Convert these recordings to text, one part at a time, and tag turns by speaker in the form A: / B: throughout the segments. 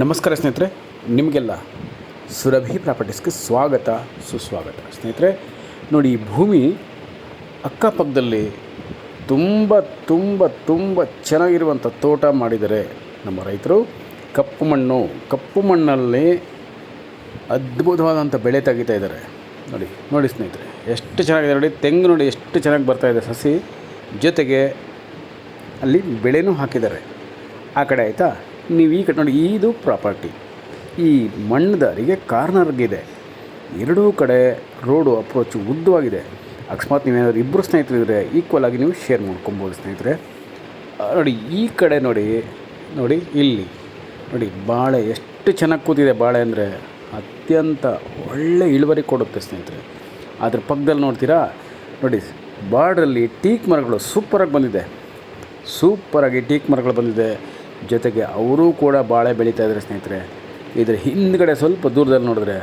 A: ನಮಸ್ಕಾರ ಸ್ನೇಹಿತರೆ, ನಿಮಗೆಲ್ಲ ಸುರಭಿ ಪ್ರಾಪರ್ಟೀಸ್ಗೆ ಸ್ವಾಗತ ಸುಸ್ವಾಗತ. ಸ್ನೇಹಿತರೆ ನೋಡಿ, ಈ ಭೂಮಿ ಅಕ್ಕಪಕ್ಕದಲ್ಲಿ ತುಂಬ ತುಂಬ ತುಂಬ ಚೆನ್ನಾಗಿರುವಂಥ ತೋಟ ಮಾಡಿದ್ದಾರೆ ನಮ್ಮ ರೈತರು. ಕಪ್ಪು ಮಣ್ಣಲ್ಲಿ ಅದ್ಭುತವಾದಂಥ ಬೆಳೆ ತೆಗಿತಾ ಇದ್ದಾರೆ. ನೋಡಿ ಸ್ನೇಹಿತರೆ, ಎಷ್ಟು ಚೆನ್ನಾಗಿದೆ ನೋಡಿ. ತೆಂಗು ನೋಡಿ ಎಷ್ಟು ಚೆನ್ನಾಗಿ ಬರ್ತಾಯಿದೆ ಸಸಿ, ಜೊತೆಗೆ ಅಲ್ಲಿ ಬೆಳೆನೂ ಹಾಕಿದ್ದಾರೆ. ಆ ಕಡೆ ಆಯಿತಾ, ನೀವು ಈ ಕಡೆ ನೋಡಿ, ಇದು ಪ್ರಾಪರ್ಟಿ. ಈ ಮಣ್ಣದಾರಿಗೆ ಕಾರ್ನರ್ಗಿದೆ, ಎರಡೂ ಕಡೆ ರೋಡು ಅಪ್ರೋಚು ಉದ್ದವಾಗಿದೆ. ಅಕಸ್ಮಾತ್ ನೀವೇನಾದ್ರು ಇಬ್ಬರು ಸ್ನೇಹಿತರಿದ್ದರೆ ಈಕ್ವಲ್ ಆಗಿ ನೀವು ಶೇರ್ ಮಾಡ್ಕೊಬೋದು ಸ್ನೇಹಿತರೆ. ನೋಡಿ ಈ ಕಡೆ ನೋಡಿ ಇಲ್ಲಿ ನೋಡಿ, ಬಾಳೆ ಎಷ್ಟು ಚೆನ್ನಾಗಿ ಕೂತಿದೆ. ಬಾಳೆ ಅಂದರೆ ಅತ್ಯಂತ ಒಳ್ಳೆ ಇಳುವರಿ ಕೊಡುತ್ತೆ ಸ್ನೇಹಿತರೆ. ಅದ್ರ ಪಕ್ಕದಲ್ಲಿ ನೋಡ್ತೀರಾ ನೋಡಿ, ಬಾರ್ಡ್ರಲ್ಲಿ ಟೀಕ್ ಮರಗಳು ಸೂಪರಾಗಿ ಬಂದಿದೆ. ಜೊತೆಗೆ ಅವರೂ ಕೂಡ ಬಾಳೆ ಬೆಳೀತಾ ಇದ್ದಾರೆ ಸ್ನೇಹಿತರೆ. ಇದರ ಹಿಂದ್ಗಡೆ ಸ್ವಲ್ಪ ದೂರದಲ್ಲಿ ನೋಡಿದ್ರೆ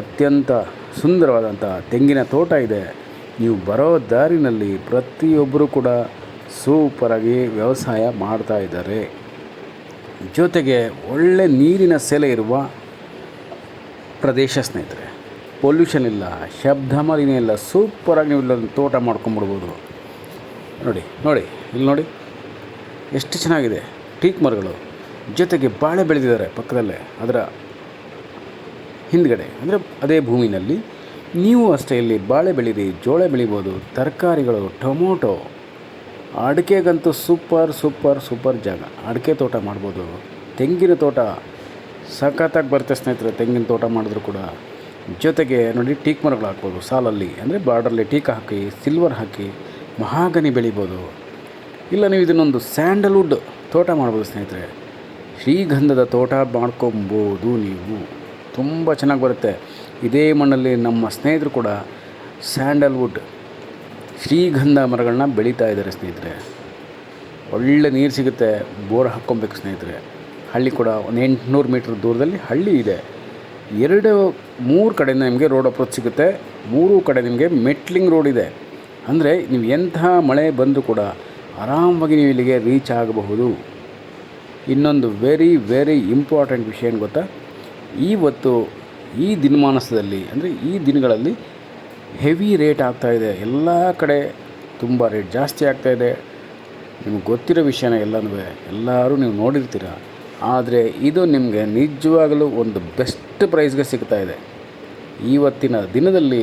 A: ಅತ್ಯಂತ ಸುಂದರವಾದಂಥ ತೆಂಗಿನ ತೋಟ ಇದೆ. ನೀವು ಬರೋ ದಾರಿನಲ್ಲಿ ಪ್ರತಿಯೊಬ್ಬರೂ ಕೂಡ ಸೂಪರಾಗಿ ವ್ಯವಸಾಯ ಮಾಡ್ತಾ ಇದ್ದಾರೆ. ಜೊತೆಗೆ ಒಳ್ಳೆ ನೀರಿನ ಸೆಲೆ ಇರುವ ಪ್ರದೇಶ ಸ್ನೇಹಿತರೆ. ಪೊಲ್ಯೂಷನ್ ಇಲ್ಲ, ಶಬ್ದ ಮಾಲಿನ್ಯ ಇಲ್ಲ. ಸೂಪರಾಗಿ ನೀವು ಇಲ್ಲೊಂದು ತೋಟ ಮಾಡ್ಕೊಂಬಿಡ್ಬೋದು. ಇಲ್ಲಿ ನೋಡಿ ಎಷ್ಟು ಚೆನ್ನಾಗಿದೆ. ಟೀಕ್ ಮರಗಳು ಜೊತೆಗೆ ಬಾಳೆ ಬೆಳೆದಿದ್ದಾರೆ ಪಕ್ಕದಲ್ಲೇ. ಅದರ ಹಿಂದ್ಗಡೆ ಅಂದರೆ ಅದೇ ಭೂಮಿನಲ್ಲಿ ನೀವು ಅಷ್ಟೇ ಇಲ್ಲಿ ಬಾಳೆ ಬೆಳೀರಿ, ಜೋಳ ಬೆಳಿಬೋದು, ತರಕಾರಿಗಳು, ಟೊಮೊಟೊ, ಅಡಿಕೆಗಂತೂ ಸೂಪರ್ ಜಾಗ. ಅಡಿಕೆ ತೋಟ ಮಾಡ್ಬೋದು. ತೆಂಗಿನ ತೋಟ ಸಖತ್ತಾಗಿ ಬರುತ್ತೆ ಸ್ನೇಹಿತರೆ. ತೆಂಗಿನ ತೋಟ ಮಾಡಿದ್ರು ಕೂಡ ಜೊತೆಗೆ ನೋಡಿ ಟೀಕ್ ಮರಗಳು ಹಾಕ್ಬೋದು ಸಾಲಲ್ಲಿ. ಅಂದರೆ ಬಾರ್ಡ್ರಲ್ಲಿ ಟೀಕ್ ಹಾಕಿ, ಸಿಲ್ವರ್ ಹಾಕಿ, ಮಹಾಗನಿ ಬೆಳಿಬೋದು. ಇಲ್ಲ ನೀವು ಇದನ್ನೊಂದು ಸ್ಯಾಂಡಲ್ವುಡ್ ತೋಟ ಮಾಡ್ಬೋದು ಸ್ನೇಹಿತರೆ. ಶ್ರೀಗಂಧದ ತೋಟ ಮಾಡ್ಕೊಬೋದು ನೀವು. ತುಂಬ ಚೆನ್ನಾಗಿ ಬರುತ್ತೆ. ಇದೇ ಮಣ್ಣಲ್ಲಿ ನಮ್ಮ ಸ್ನೇಹಿತರು ಕೂಡ ಸ್ಯಾಂಡಲ್ವುಡ್, ಶ್ರೀಗಂಧ ಮರಗಳನ್ನ ಬೆಳೀತಾ ಇದ್ದಾರೆ ಸ್ನೇಹಿತರೆ. ಒಳ್ಳೆ ನೀರು ಸಿಗುತ್ತೆ. ಬೋರ್ ಹಾಕ್ಕೊಬೇಕು ಸ್ನೇಹಿತರೆ. ಹಳ್ಳಿ ಕೂಡ ಒಂದು 800 ಮೀಟ್ರ್ ದೂರದಲ್ಲಿ ಹಳ್ಳಿ ಇದೆ. 2-3 ಕಡೆಯಿಂದ ನಿಮಗೆ ರೋಡ್ ಅಪ್ರೋಚ್ ಸಿಗುತ್ತೆ. 3 ಕಡೆ ನಿಮಗೆ ಮೆಟ್ಲಿಂಗ್ ರೋಡ್ ಇದೆ. ಅಂದರೆ ನೀವು ಎಂಥ ಮಳೆ ಬಂದರೂ ಕೂಡ ಆರಾಮಾಗಿ ನೀವು ಇಲ್ಲಿಗೆ ರೀಚ್ ಆಗಬಹುದು. ಇನ್ನೊಂದು ವೆರಿ ಇಂಪಾರ್ಟೆಂಟ್ ವಿಷಯ ಏನು ಗೊತ್ತಾ, ಇವತ್ತು ಈ ದಿನಮಾನದಲ್ಲಿ ಅಂದರೆ ಈ ದಿನಗಳಲ್ಲಿ ಹೆವಿ ರೇಟ್ ಆಗ್ತಾಯಿದೆ. ಎಲ್ಲ ಕಡೆ ತುಂಬ ರೇಟ್ ಜಾಸ್ತಿ ಆಗ್ತಾಯಿದೆ. ನಿಮಗೆ ಗೊತ್ತಿರೋ ವಿಷಯನ ಎಲ್ಲರೂ ನೀವು ನೋಡಿರ್ತೀರ. ಆದರೆ ಇದು ನಿಮಗೆ ನಿಜವಾಗಲೂ ಒಂದು ಬೆಸ್ಟ್ ಪ್ರೈಸ್ಗೆ ಸಿಗ್ತಾಯಿದೆ. ಇವತ್ತಿನ ದಿನದಲ್ಲಿ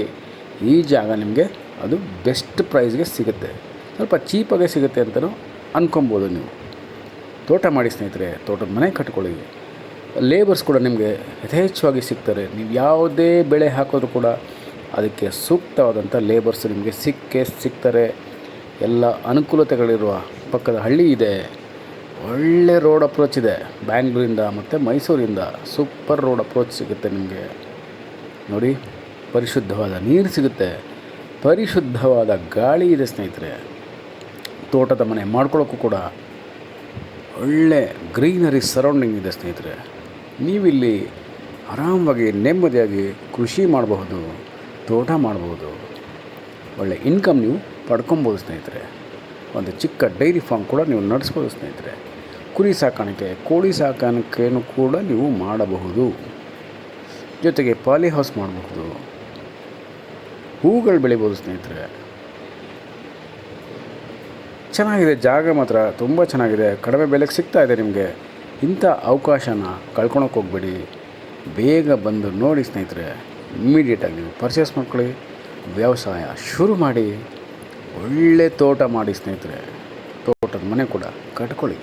A: ಈ ಜಾಗ ನಿಮಗೆ ಅದು ಬೆಸ್ಟ್ ಪ್ರೈಸ್ಗೆ ಸಿಗುತ್ತೆ. ಸ್ವಲ್ಪ ಚೀಪಾಗೆ ಸಿಗುತ್ತೆ ಅಂತಲೂ ಅಂದ್ಕೊಬೋದು. ನೀವು ತೋಟ ಮಾಡಿ ಸ್ನೇಹಿತರೆ. ತೋಟದ ಮನೆ ಕಟ್ಕೊಳ್ಳಿ. ಲೇಬರ್ಸ್ ಕೂಡ ನಿಮಗೆ ಯಥೇಚ್ಛವಾಗಿ ಸಿಗ್ತಾರೆ. ನೀವು ಯಾವುದೇ ಬೆಳೆ ಹಾಕೋದು ಕೂಡ ಅದಕ್ಕೆ ಸೂಕ್ತವಾದಂಥ ಲೇಬರ್ಸ್ ನಿಮಗೆ ಸಿಗ್ತಾರೆ. ಎಲ್ಲ ಅನುಕೂಲತೆಗಳಿರುವ ಪಕ್ಕದ ಹಳ್ಳಿ ಇದೆ. ಒಳ್ಳೆ ರೋಡ್ ಅಪ್ರೋಚ್ ಇದೆ. ಬ್ಯಾಂಗ್ಳೂರಿಂದ ಮತ್ತು ಮೈಸೂರಿಂದ ಸೂಪರ್ ರೋಡ್ ಅಪ್ರೋಚ್ ಸಿಗುತ್ತೆ ನಿಮಗೆ. ನೋಡಿ, ಪರಿಶುದ್ಧವಾದ ನೀರು ಸಿಗುತ್ತೆ, ಪರಿಶುದ್ಧವಾದ ಗಾಳಿ ಇದೆ ಸ್ನೇಹಿತರೆ. ತೋಟದ ಮನೆ ಮಾಡ್ಕೊಳ್ಳೋಕ್ಕೂ ಕೂಡ ಒಳ್ಳೆ ಗ್ರೀನರಿ ಸರೌಂಡಿಂಗ್ ಇದೆ ಸ್ನೇಹಿತರೆ. ನೀವಿಲ್ಲಿ ಆರಾಮಾಗಿ ನೆಮ್ಮದಿಯಾಗಿ ಕೃಷಿ ಮಾಡಬಹುದು, ತೋಟ ಮಾಡಬಹುದು, ಒಳ್ಳೆ ಇನ್ಕಮ್ ನೀವು ಪಡ್ಕೊಬೋದು ಸ್ನೇಹಿತರೆ. ಒಂದು ಚಿಕ್ಕ ಡೈರಿ ಫಾರ್ಮ್ ಕೂಡ ನೀವು ನಡೆಸ್ಬೋದು ಸ್ನೇಹಿತರೆ. ಕುರಿ ಸಾಕಾಣಿಕೆ, ಕೋಳಿ ಸಾಕಾಣಿಕೆಯನ್ನು ಕೂಡ ನೀವು ಮಾಡಬಹುದು. ಜೊತೆಗೆ ಪಾಲಿ ಹೌಸ್ ಮಾಡಬಹುದು, ಹೂಗಳು ಬೆಳಿಬೋದು ಸ್ನೇಹಿತರೆ. ಚೆನ್ನಾಗಿದೆ ಜಾಗ, ಮಾತ್ರ ತುಂಬ ಚೆನ್ನಾಗಿದೆ. ಕಡಿಮೆ ಬೆಲೆಗೆ ಸಿಗ್ತಾ ಇದೆ ನಿಮಗೆ. ಇಂಥ ಅವಕಾಶನ ಕಳ್ಕೊಳಕ್ಕೆ ಹೋಗ್ಬೇಡಿ. ಬೇಗ ಬಂದು ನೋಡಿ ಸ್ನೇಹಿತರೆ. ಇಮ್ಮಿಡಿಯೇಟಾಗಿ ನೀವು ಪರ್ಚೇಸ್ ಮಾಡ್ಕೊಳ್ಳಿ, ವ್ಯವಸಾಯ ಶುರು ಮಾಡಿ, ಒಳ್ಳೆ ತೋಟ ಮಾಡಿ ಸ್ನೇಹಿತರೆ. ತೋಟದ ಮನೆ ಕೂಡ ಕಟ್ಕೊಳ್ಳಿ.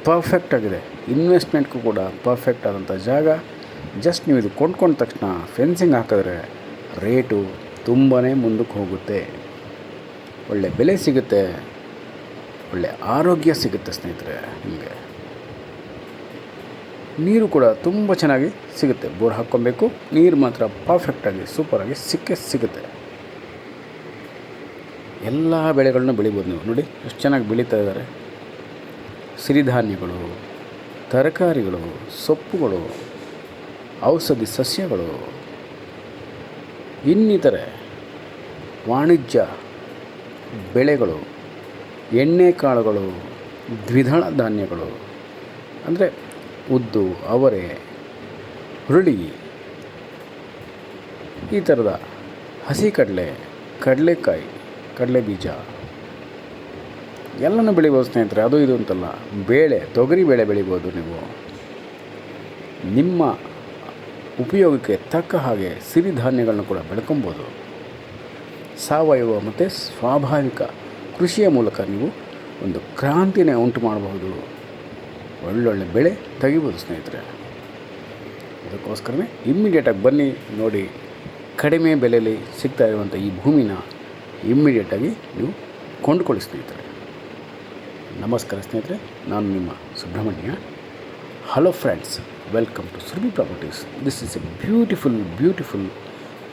A: ಪರ್ಫೆಕ್ಟಾಗಿದೆ. ಇನ್ವೆಸ್ಟ್ಮೆಂಟ್ಗೂ ಕೂಡ ಪರ್ಫೆಕ್ಟ್ ಆದಂಥ ಜಾಗ. ಜಸ್ಟ್ ನೀವು ಇದು ಕೊಂಡ್ಕೊಂಡ ತಕ್ಷಣ ಫೆನ್ಸಿಂಗ್ ಹಾಕಿದ್ರೆ ರೇಟು ತುಂಬಾ ಮುಂದಕ್ಕೆ ಹೋಗುತ್ತೆ. ಒಳ್ಳೆ ಬೆಲೆ ಸಿಗುತ್ತೆ, ಒಳ್ಳೆ ಆರೋಗ್ಯ ಸಿಗುತ್ತೆ ಸ್ನೇಹಿತರೆ. ನಿಮಗೆ ನೀರು ಕೂಡ ತುಂಬ ಚೆನ್ನಾಗಿ ಸಿಗುತ್ತೆ. ಬೋರ್ ಹಾಕ್ಕೊಬೇಕು, ನೀರು ಮಾತ್ರ ಪರ್ಫೆಕ್ಟಾಗಿ ಸೂಪರಾಗಿ ಸಿಗುತ್ತೆ. ಎಲ್ಲ ಬೆಳೆಗಳನ್ನ ಬೆಳಿಬೋದು ನೀವು. ನೋಡಿ ಎಷ್ಟು ಚೆನ್ನಾಗಿ ಬೆಳೀತಾ ಇದ್ದಾರೆ. ಸಿರಿಧಾನ್ಯಗಳು, ತರಕಾರಿಗಳು, ಸೊಪ್ಪುಗಳು, ಔಷಧಿ ಸಸ್ಯಗಳು, ಇನ್ನಿತರೆ ವಾಣಿಜ್ಯ ಬೆಳೆಗಳು, ಎಣ್ಣೆ ಕಾಳುಗಳು, ದ್ವಿದಳ ಧಾನ್ಯಗಳು. ಅಂದರೆ ಉದ್ದು, ಅವರೆ, ಹುರುಳಿ, ಈ ಥರದ ಹಸಿ ಕಡಲೆ, ಕಡಲೆಕಾಯಿ, ಕಡಲೆ ಬೀಜ ಎಲ್ಲನೂ ಬೆಳಿಬೋದು ಸ್ನೇಹಿತರೆ. ಅದು ಇದು ಅಂತಲ್ಲ, ಬೇಳೆ, ತೊಗರಿ ಬೇಳೆ ಬೆಳಿಬೋದು ನೀವು. ನಿಮ್ಮ ಉಪಯೋಗಕ್ಕೆ ತಕ್ಕ ಹಾಗೆ ಸಿರಿಧಾನ್ಯಗಳನ್ನು ಕೂಡ ಬೆಳ್ಕೊಬೋದು. ಸಾವಯವ ಮತ್ತು ಸ್ವಾಭಾವಿಕ ಕೃಷಿಯ ಮೂಲಕ ನೀವು ಒಂದು ಕ್ರಾಂತಿನೇ ಉಂಟು ಮಾಡಬಹುದು. ಒಳ್ಳೊಳ್ಳೆ ಬೆಳೆ ತೆಗಿಬೋದು ಸ್ನೇಹಿತರೆ. ಅದಕ್ಕೋಸ್ಕರನೇ ಇಮ್ಮಿಡಿಯೇಟಾಗಿ ಬನ್ನಿ ನೋಡಿ. ಕಡಿಮೆ ಬೆಲೆಯಲ್ಲಿ ಸಿಗ್ತಾ ಇರುವಂಥ ಈ ಭೂಮಿನ ಇಮ್ಮಿಡಿಯೇಟಾಗಿ ನೀವು ಕೊಂಡುಕೊಳ್ಳಿ ಸ್ನೇಹಿತರೆ. ನಮಸ್ಕಾರ ಸ್ನೇಹಿತರೆ, ನಾನು ನಿಮ್ಮ Subramanya. Hello friends, welcome to Surabhi properties. This is a beautiful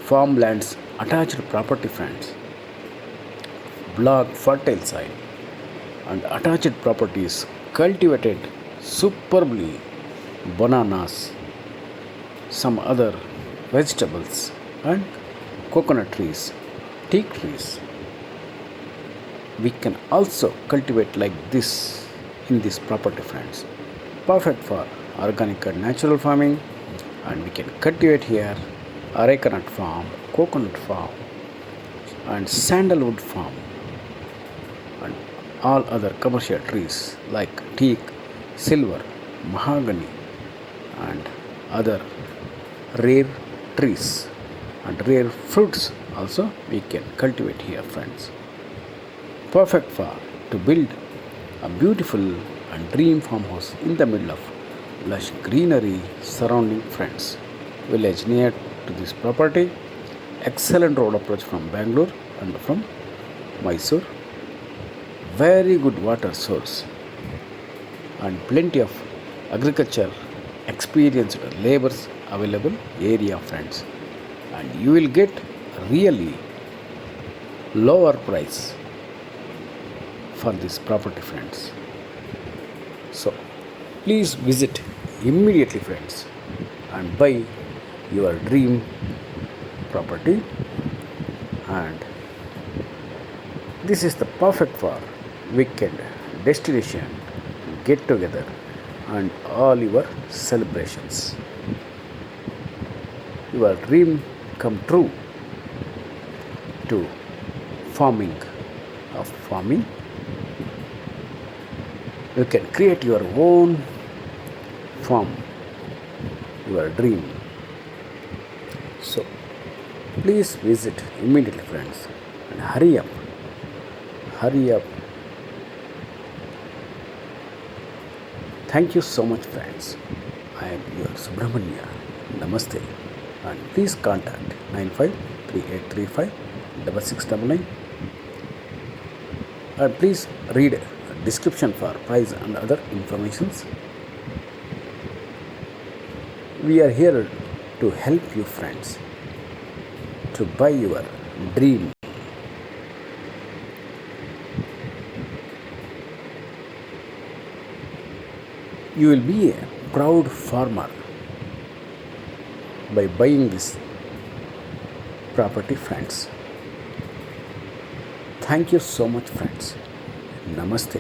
A: farm lands, attached property friends, block fertile soil and attached properties cultivated superbly, bananas, some other vegetables and coconut trees, teak trees. We can also cultivate like this in this property friends, perfect for organic and natural farming. And we can cultivate here arecanut farm, coconut farm and sandalwood farm and all other commercial trees like teak, silver, mahogany and other rare trees and rare fruits also we can cultivate here friends. Perfect for to build a beautiful and dream farmhouse in the middle of lush greenery surrounding friends. Village near to this property, excellent road approach from Bangalore and from Mysore, very good water source and plenty of agriculture experienced laborers available area friends, and you will get really lower price for this property friends. So please visit immediately friends and buy your dream property. And this is the perfect for weekend destination, get together and all your celebrations. Your dream come true to farming. You can create your own farm, your dream. So please visit immediately friends and hurry up. Thank you so much friends. I am your Subramanya. Namaste, and please contact 9538356699 and please read description for price and other informations. We are here to help you friends to buy your dream. You will be a proud farmer by buying this property friends. Thank you so much friends. Namaste.